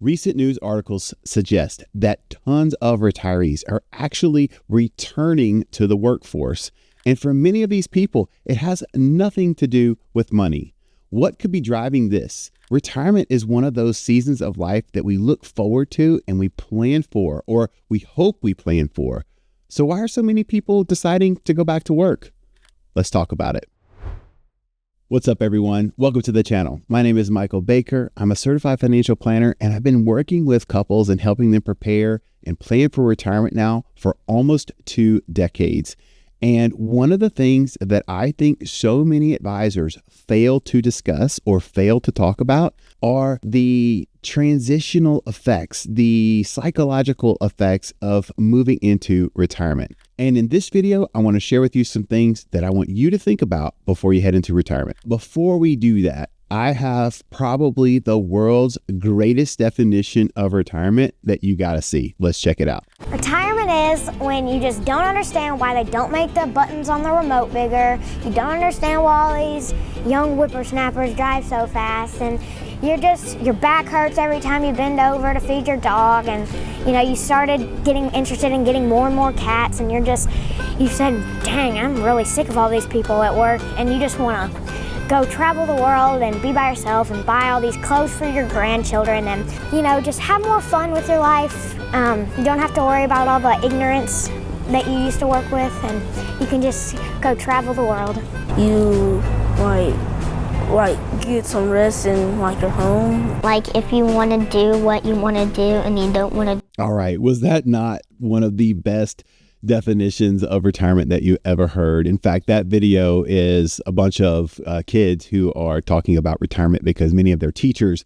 Recent news articles suggest that tons of retirees are actually returning to the workforce. And for many of these people, it has nothing to do with money. What could be driving this? Retirement is one of those seasons of life that we look forward to and we plan for, or we hope we plan for. So why are so many people deciding to go back to work? Let's talk about it. What's up, everyone? Welcome to the channel. My name is Michael Baker. I'm a certified financial planner, and I've been working with couples and helping them prepare and plan for retirement now for almost 2 decades. And one of the things that I think so many advisors fail to discuss or fail to talk about are the transitional effects, the psychological effects of moving into retirement. And in this video, I want to share with you some things that I want you to think about before you head into retirement. Before we do that, I have probably the world's greatest definition of retirement that you got to see. Let's check it out. Retirement is when you just don't understand why they don't make the buttons on the remote bigger. You don't understand why all these young whippersnappers drive so fast, and your back hurts every time you bend over to feed your dog, and you started getting interested in getting more and more cats, and you said, dang, I'm really sick of all these people at work, and you just want to go travel the world and be by yourself and buy all these clothes for your grandchildren and, just have more fun with your life. You don't have to worry about all the ignorance that you used to work with, and you can just go travel the world. You get some rest in your home. Like if you want to do what you want to do and you don't want to. All right. Was that not one of the best definitions of retirement that you ever heard? In fact, that video is a bunch of kids who are talking about retirement because many of their teachers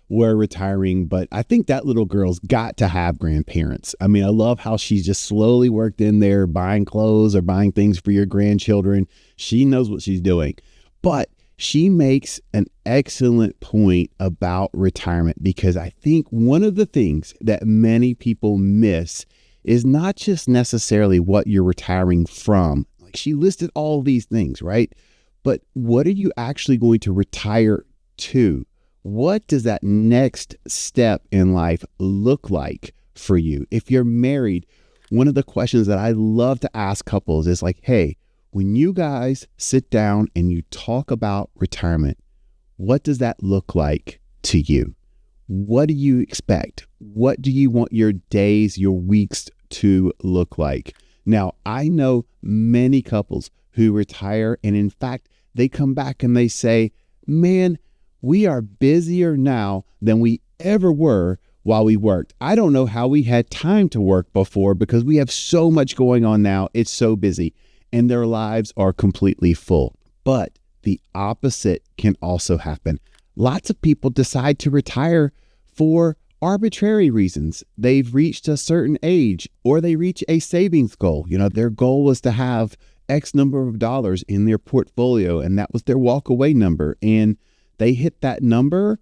were retiring. But I think that little girl's got to have grandparents. I mean, I love how she's just slowly worked in there buying clothes or buying things for your grandchildren. She knows what she's doing. But she makes an excellent point about retirement, because I think one of the things that many people miss is not just necessarily what you're retiring from. Like, she listed all these things, right? But what are you actually going to retire to? What does that next step in life look like for you? If you're married, one of the questions that I love to ask couples is like, hey, when you guys sit down and you talk about retirement, what does that look like to you? What do you expect? What do you want your days, your weeks to look like? Now, I know many couples who retire, and in fact, they come back and they say, man, we are busier now than we ever were while we worked. I don't know how we had time to work before because we have so much going on now. It's so busy, and their lives are completely full. But the opposite can also happen. Lots of people decide to retire for arbitrary reasons. They've reached a certain age, or they reach a savings goal. Their goal was to have X number of dollars in their portfolio, and that was their walk-away number. And they hit that number,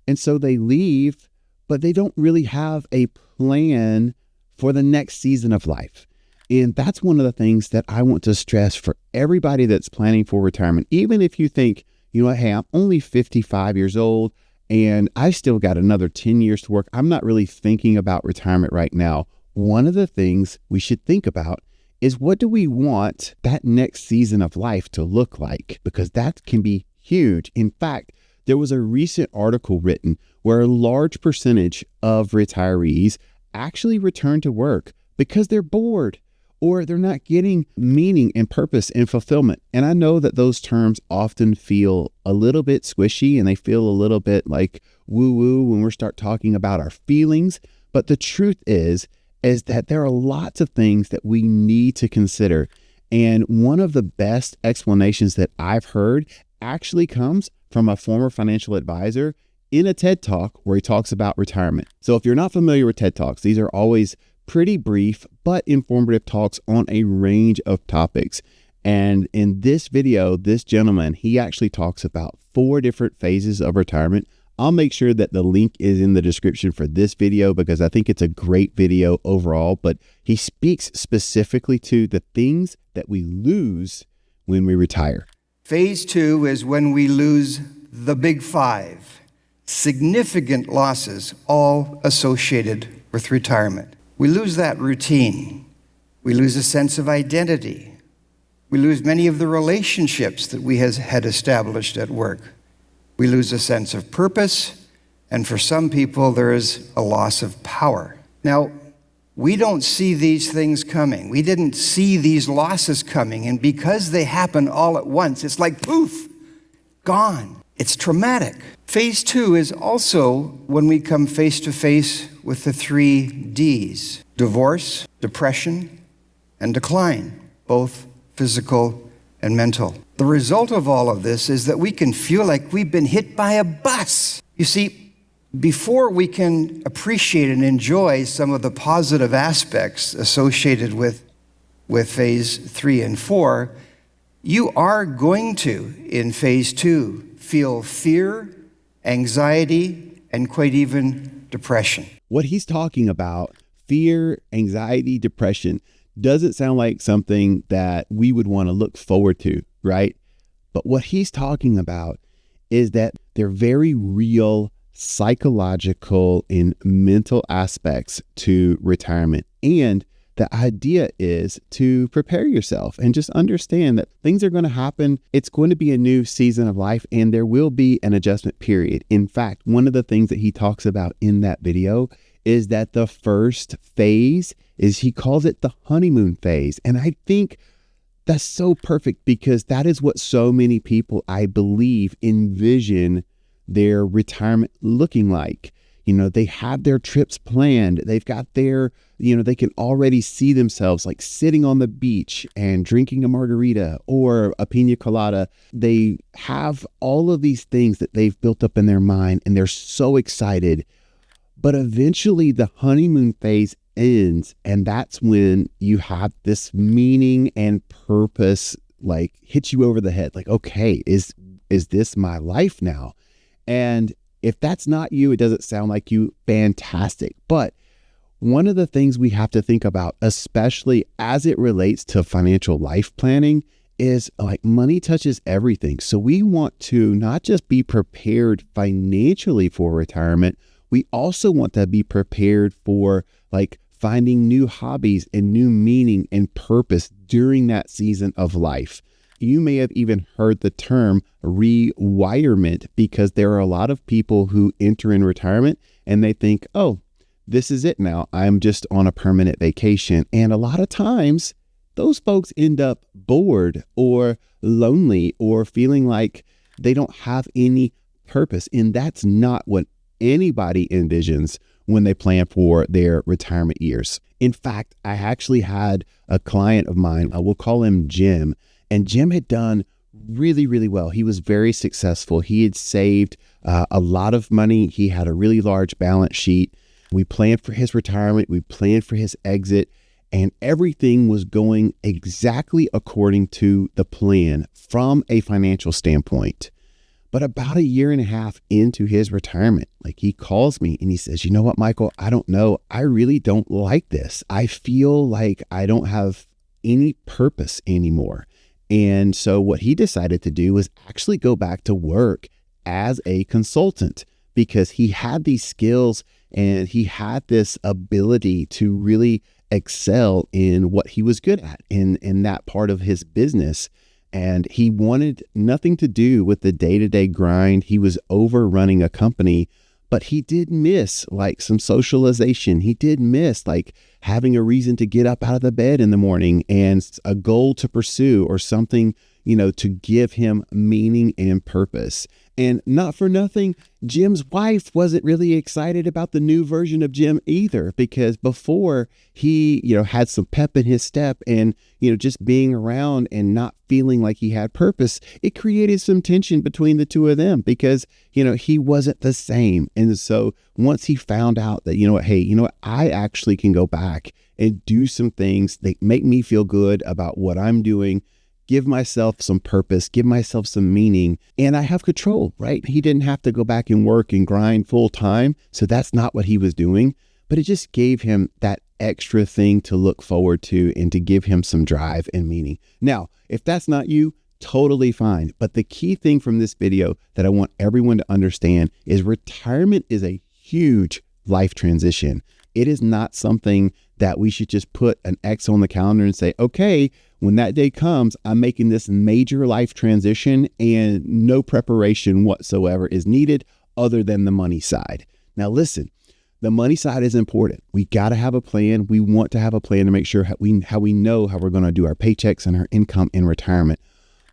and so they leave, but they don't really have a plan for the next season of life. And that's one of the things that I want to stress for everybody that's planning for retirement. Even if you think, hey, I'm only 55 years old and I still got another 10 years to work, I'm not really thinking about retirement right now. One of the things we should think about is, what do we want that next season of life to look like? Because that can be huge. In fact, there was a recent article written where a large percentage of retirees actually return to work because they're bored, or they're not getting meaning and purpose and fulfillment. And I know that those terms often feel a little bit squishy and they feel a little bit like woo-woo when we start talking about our feelings. But the truth is that there are lots of things that we need to consider. And one of the best explanations that I've heard actually comes from a former financial advisor in a TED Talk where he talks about retirement. So if you're not familiar with TED Talks, these are always pretty brief but informative talks on a range of topics. And in this video, this gentleman, he actually talks about 4 different phases of retirement. I'll make sure that the link is in the description for this video because I think it's a great video overall, but he speaks specifically to the things that we lose when we retire. Phase 2 is when we lose the big 5. significant losses, all associated with retirement. We lose that routine. We lose a sense of identity. We lose many of the relationships that we had established at work. We lose a sense of purpose, and for some people, there is a loss of power. Now, we don't see these things coming. We didn't see these losses coming, and because they happen all at once, it's like poof, gone. It's traumatic. Phase 2 is also when we come face to face with the 3 Ds: divorce, depression, and decline, both physical and mental. The result of all of this is that we can feel like we've been hit by a bus. You see, before we can appreciate and enjoy some of the positive aspects associated with phase 3 and 4, you are going to, in phase 2, feel fear, anxiety, and quite even depression. What he's talking about, fear, anxiety, depression, doesn't sound like something that we would want to look forward to, right? But what he's talking about is that they're very real psychological and mental aspects to retirement. And the idea is to prepare yourself and just understand that things are going to happen. It's going to be a new season of life, and there will be an adjustment period. In fact, one of the things that he talks about in that video is that the first phase is, he calls it the honeymoon phase. And I think that's so perfect, because that is what so many people, I believe, envision their retirement looking like. You know, they have their trips planned. They've got their, they can already see themselves like sitting on the beach and drinking a margarita or a pina colada. They have all of these things that they've built up in their mind, and they're so excited. But eventually the honeymoon phase ends, and that's when you have this meaning and purpose like hit you over the head. Like, okay, is this my life now? And if that's not you, it doesn't sound like you, fantastic. But one of the things we have to think about, especially as it relates to financial life planning, is like money touches everything. So we want to not just be prepared financially for retirement, we also want to be prepared for like finding new hobbies and new meaning and purpose during that season of life. You may have even heard the term rewirement, because there are a lot of people who enter in retirement and they think, oh, this is it now. I'm just on a permanent vacation. And a lot of times those folks end up bored or lonely or feeling like they don't have any purpose. And that's not what anybody envisions when they plan for their retirement years. In fact, I actually had a client of mine, we'll call him Jim. And Jim had done really, really well. He was very successful. He had saved a lot of money. He had a really large balance sheet. We planned for his retirement. We planned for his exit, and everything was going exactly according to the plan from a financial standpoint. But about a year and a half into his retirement, like, he calls me and he says, you know what, Michael, I don't know. I really don't like this. I feel like I don't have any purpose anymore. And so what he decided to do was actually go back to work as a consultant, because he had these skills and he had this ability to really excel in what he was good at in that part of his business. And he wanted nothing to do with the day-to-day grind. He was overrunning a company, but he did miss like some socialization. He did miss like having a reason to get up out of the bed in the morning and a goal to pursue, or something, to give him meaning and purpose. And not for nothing, Jim's wife wasn't really excited about the new version of Jim either, because before he, had some pep in his step and, just being around and not feeling like he had purpose, it created some tension between the two of them, because, he wasn't the same. And so once he found out that, I actually can go back and do some things that make me feel good about what I'm doing, give myself some purpose, give myself some meaning, and I have control, right? He didn't have to go back and work and grind full time. So that's not what he was doing, but it just gave him that extra thing to look forward to and to give him some drive and meaning. Now, if that's not you, totally fine. But the key thing from this video that I want everyone to understand is retirement is a huge life transition. It is not something that we should just put an X on the calendar and say, okay, when that day comes, I'm making this major life transition and no preparation whatsoever is needed other than the money side. Now, listen, the money side is important. We got to have a plan. We want to have a plan to make sure how we know how we're going to do our paychecks and our income in retirement.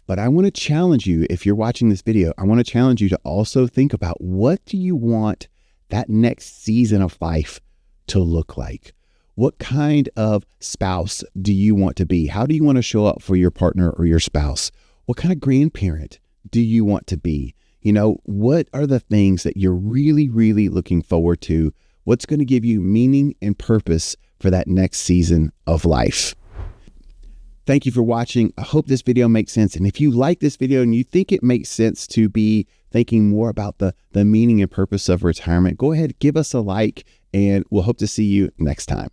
But I want to challenge you, if you're watching this video, I want to challenge you to also think about, what do you want that next season of life to look like? What kind of spouse do you want to be? How do you want to show up for your partner or your spouse? What kind of grandparent do you want to be? You know, what are the things that you're really, really looking forward to? What's going to give you meaning and purpose for that next season of life? Thank you for watching. I hope this video makes sense. And if you like this video and you think it makes sense to be thinking more about the meaning and purpose of retirement, go ahead, give us a like, and we'll hope to see you next time.